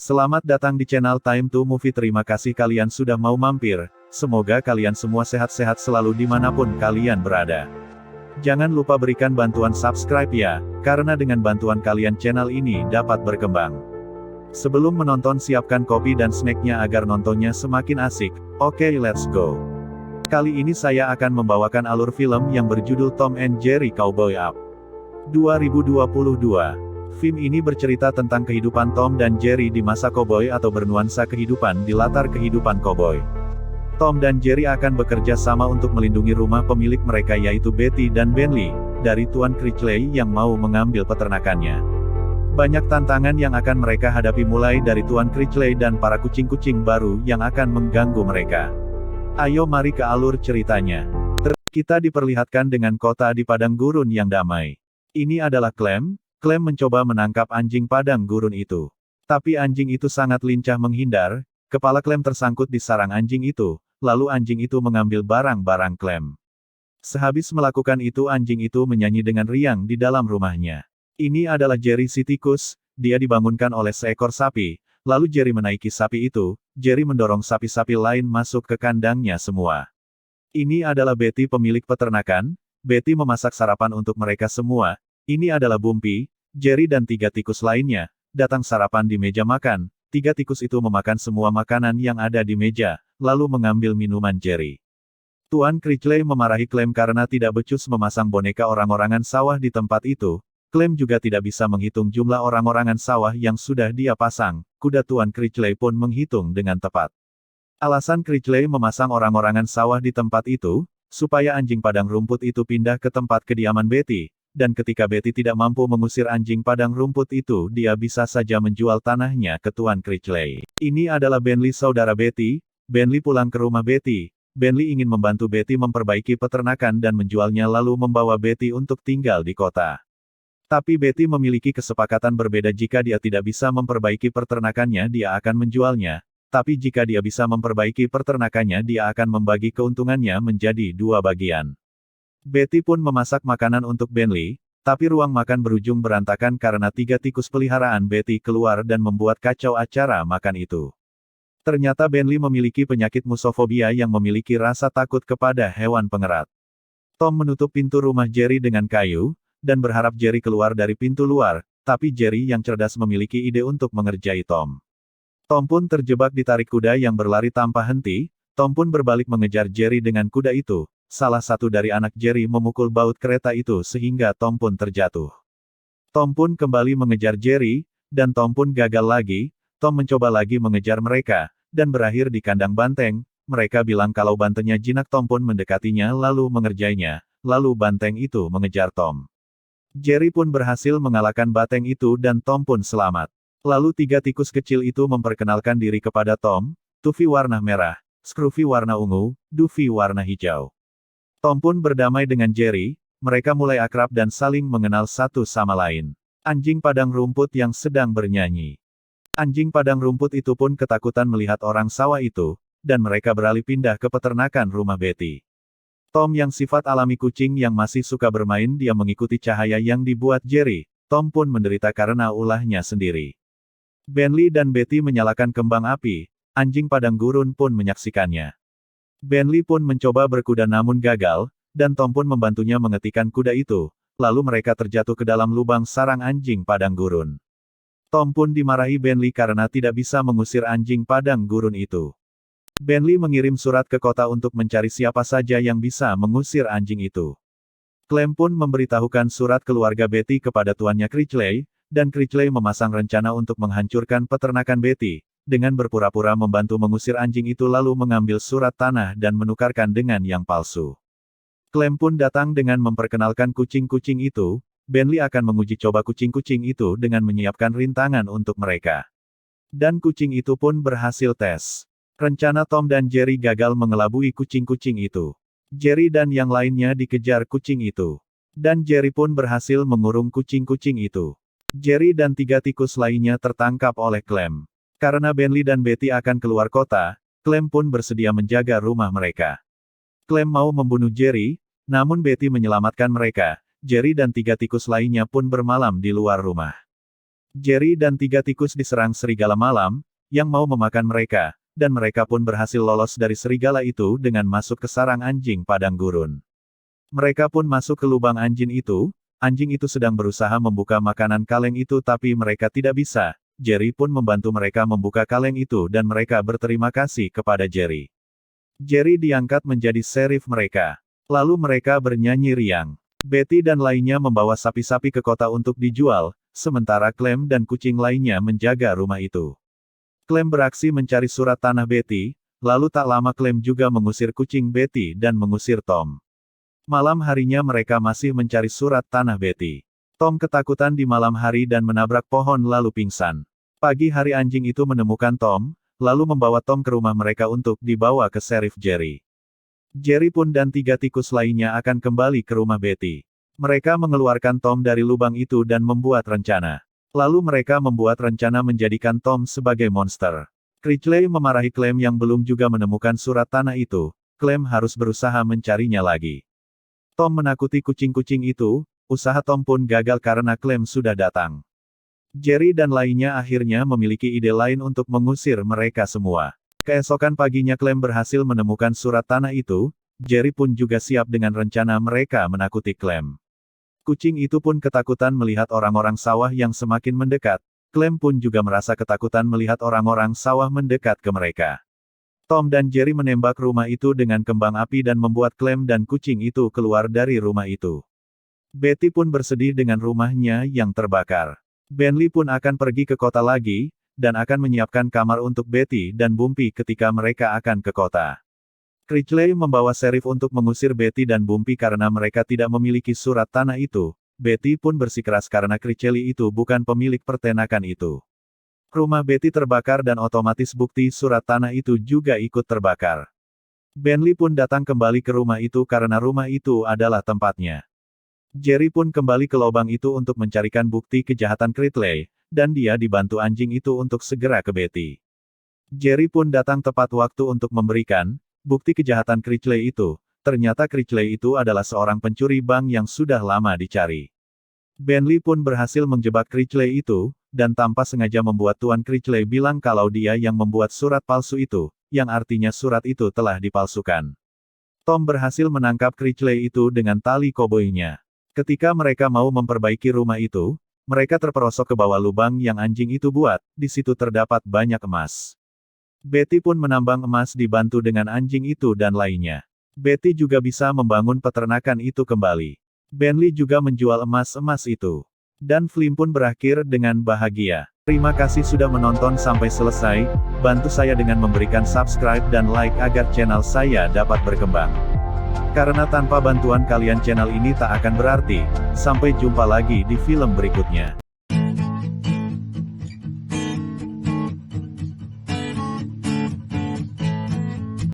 Selamat datang di channel Time to Movie. Terima kasih kalian sudah mau mampir. Semoga kalian semua sehat-sehat selalu dimanapun kalian berada. Jangan lupa berikan bantuan subscribe ya, karena dengan bantuan kalian channel ini dapat berkembang. Sebelum menonton siapkan kopi dan snacknya agar nontonnya semakin asik. Oke, let's go. Kali ini saya akan membawakan alur film yang berjudul Tom and Jerry Cowboy Up 2022. Film ini bercerita tentang kehidupan Tom dan Jerry di masa koboi atau bernuansa kehidupan di latar kehidupan koboi. Tom dan Jerry akan bekerja sama untuk melindungi rumah pemilik mereka yaitu Betty dan Bentley, dari Tuan Critchley yang mau mengambil peternakannya. Banyak tantangan yang akan mereka hadapi mulai dari Tuan Critchley dan para kucing-kucing baru yang akan mengganggu mereka. Ayo mari ke alur ceritanya. Kita diperlihatkan dengan kota di padang gurun yang damai. Ini adalah Clem. Clem mencoba menangkap anjing padang gurun itu. Tapi anjing itu sangat lincah menghindar, kepala Clem tersangkut di sarang anjing itu, lalu anjing itu mengambil barang-barang Clem. Sehabis melakukan itu anjing itu menyanyi dengan riang di dalam rumahnya. Ini adalah Jerry si tikus, dia dibangunkan oleh seekor sapi, lalu Jerry menaiki sapi itu, Jerry mendorong sapi-sapi lain masuk ke kandangnya semua. Ini adalah Betty pemilik peternakan, Betty memasak sarapan untuk mereka semua. Ini adalah Bumpy, Jerry dan 3 tikus lainnya, datang sarapan di meja makan. 3 tikus itu memakan semua makanan yang ada di meja, lalu mengambil minuman Jerry. Tuan Critchley memarahi Clem karena tidak becus memasang boneka orang-orangan sawah di tempat itu. Clem juga tidak bisa menghitung jumlah orang-orangan sawah yang sudah dia pasang. Kuda Tuan Critchley pun menghitung dengan tepat. Alasan Critchley memasang orang-orangan sawah di tempat itu, supaya anjing padang rumput itu pindah ke tempat kediaman Betty. Dan ketika Betty tidak mampu mengusir anjing padang rumput itu, dia bisa saja menjual tanahnya ke Tuan Critchley. Ini adalah Bentley saudara Betty. Bentley pulang ke rumah Betty. Bentley ingin membantu Betty memperbaiki peternakan dan menjualnya lalu membawa Betty untuk tinggal di kota. Tapi Betty memiliki kesepakatan berbeda. Jika dia tidak bisa memperbaiki peternakannya dia akan menjualnya. Tapi jika dia bisa memperbaiki peternakannya dia akan membagi keuntungannya menjadi 2 bagian. Betty pun memasak makanan untuk Bentley, tapi ruang makan berujung berantakan karena 3 tikus peliharaan Betty keluar dan membuat kacau acara makan itu. Ternyata Bentley memiliki penyakit musofobia yang memiliki rasa takut kepada hewan pengerat. Tom menutup pintu rumah Jerry dengan kayu, dan berharap Jerry keluar dari pintu luar, tapi Jerry yang cerdas memiliki ide untuk mengerjai Tom. Tom pun terjebak di tarik kuda yang berlari tanpa henti. Tom pun berbalik mengejar Jerry dengan kuda itu. Salah satu dari anak Jerry memukul baut kereta itu sehingga Tom pun terjatuh. Tom pun kembali mengejar Jerry, dan Tom pun gagal lagi. Tom mencoba lagi mengejar mereka, dan berakhir di kandang banteng. Mereka bilang kalau bantengnya jinak. Tom pun mendekatinya lalu mengerjainya, lalu banteng itu mengejar Tom. Jerry pun berhasil mengalahkan banteng itu dan Tom pun selamat. Lalu 3 tikus kecil itu memperkenalkan diri kepada Tom, Tuffy warna merah, Scruffy warna ungu, Duffy warna hijau. Tom pun berdamai dengan Jerry, mereka mulai akrab dan saling mengenal satu sama lain. Anjing padang rumput yang sedang bernyanyi. Anjing padang rumput itu pun ketakutan melihat orang sawah itu, dan mereka beralih pindah ke peternakan rumah Betty. Tom yang sifat alami kucing yang masih suka bermain dia mengikuti cahaya yang dibuat Jerry. Tom pun menderita karena ulahnya sendiri. Bentley dan Betty menyalakan kembang api, anjing padang gurun pun menyaksikannya. Bentley pun mencoba berkuda namun gagal, dan Tom pun membantunya mengetikkan kuda itu, lalu mereka terjatuh ke dalam lubang sarang anjing padang gurun. Tom pun dimarahi Bentley karena tidak bisa mengusir anjing padang gurun itu. Bentley mengirim surat ke kota untuk mencari siapa saja yang bisa mengusir anjing itu. Clem pun memberitahukan surat keluarga Betty kepada tuannya Critchley, dan Critchley memasang rencana untuk menghancurkan peternakan Betty. Dengan berpura-pura membantu mengusir anjing itu lalu mengambil surat tanah dan menukarkan dengan yang palsu. Clem pun datang dengan memperkenalkan kucing-kucing itu. Bentley akan menguji coba kucing-kucing itu dengan menyiapkan rintangan untuk mereka. Dan kucing itu pun berhasil tes. Rencana Tom dan Jerry gagal mengelabui kucing-kucing itu. Jerry dan yang lainnya dikejar kucing itu. Dan Jerry pun berhasil mengurung kucing-kucing itu. Jerry dan 3 tikus lainnya tertangkap oleh Clem. Karena Bentley dan Betty akan keluar kota, Clem pun bersedia menjaga rumah mereka. Clem mau membunuh Jerry, namun Betty menyelamatkan mereka. Jerry dan 3 tikus lainnya pun bermalam di luar rumah. Jerry dan 3 tikus diserang serigala malam, yang mau memakan mereka, dan mereka pun berhasil lolos dari serigala itu dengan masuk ke sarang anjing padang gurun. Mereka pun masuk ke lubang anjing itu sedang berusaha membuka makanan kaleng itu tapi mereka tidak bisa. Jerry pun membantu mereka membuka kaleng itu dan mereka berterima kasih kepada Jerry. Jerry diangkat menjadi serif mereka. Lalu mereka bernyanyi riang. Betty dan lainnya membawa sapi-sapi ke kota untuk dijual, sementara Clem dan kucing lainnya menjaga rumah itu. Clem beraksi mencari surat tanah Betty, lalu tak lama Clem juga mengusir kucing Betty dan mengusir Tom. Malam harinya mereka masih mencari surat tanah Betty. Tom ketakutan di malam hari dan menabrak pohon lalu pingsan. Pagi hari anjing itu menemukan Tom, lalu membawa Tom ke rumah mereka untuk dibawa ke Sheriff Jerry. Jerry pun dan 3 tikus lainnya akan kembali ke rumah Betty. Mereka mengeluarkan Tom dari lubang itu dan membuat rencana. Lalu mereka membuat rencana menjadikan Tom sebagai monster. Critchley memarahi Clem yang belum juga menemukan surat tanah itu. Clem harus berusaha mencarinya lagi. Tom menakuti kucing-kucing itu, usaha Tom pun gagal karena Clem sudah datang. Jerry dan lainnya akhirnya memiliki ide lain untuk mengusir mereka semua. Keesokan paginya Clem berhasil menemukan surat tanah itu, Jerry pun juga siap dengan rencana mereka menakuti Clem. Kucing itu pun ketakutan melihat orang-orang sawah yang semakin mendekat, Clem pun juga merasa ketakutan melihat orang-orang sawah mendekat ke mereka. Tom dan Jerry menembak rumah itu dengan kembang api dan membuat Clem dan kucing itu keluar dari rumah itu. Betty pun bersedih dengan rumahnya yang terbakar. Bentley pun akan pergi ke kota lagi, dan akan menyiapkan kamar untuk Betty dan Bumpy ketika mereka akan ke kota. Critchley membawa sheriff untuk mengusir Betty dan Bumpy karena mereka tidak memiliki surat tanah itu. Betty pun bersikeras karena Critchley itu bukan pemilik pertenakan itu. Rumah Betty terbakar dan otomatis bukti surat tanah itu juga ikut terbakar. Bentley pun datang kembali ke rumah itu karena rumah itu adalah tempatnya. Jerry pun kembali ke lubang itu untuk mencarikan bukti kejahatan Critchley, dan dia dibantu anjing itu untuk segera ke Betty. Jerry pun datang tepat waktu untuk memberikan bukti kejahatan Critchley itu. Ternyata Critchley itu adalah seorang pencuri bank yang sudah lama dicari. Bentley pun berhasil menjebak Critchley itu, dan tanpa sengaja membuat Tuan Critchley bilang kalau dia yang membuat surat palsu itu, yang artinya surat itu telah dipalsukan. Tom berhasil menangkap Critchley itu dengan tali koboinya. Ketika mereka mau memperbaiki rumah itu, mereka terperosok ke bawah lubang yang anjing itu buat, di situ terdapat banyak emas. Betty pun menambang emas dibantu dengan anjing itu dan lainnya. Betty juga bisa membangun peternakan itu kembali. Bentley juga menjual emas-emas itu. Dan film pun berakhir dengan bahagia. Terima kasih sudah menonton sampai selesai, bantu saya dengan memberikan subscribe dan like agar channel saya dapat berkembang. Karena tanpa bantuan kalian channel ini tak akan berarti. Sampai jumpa lagi di film berikutnya.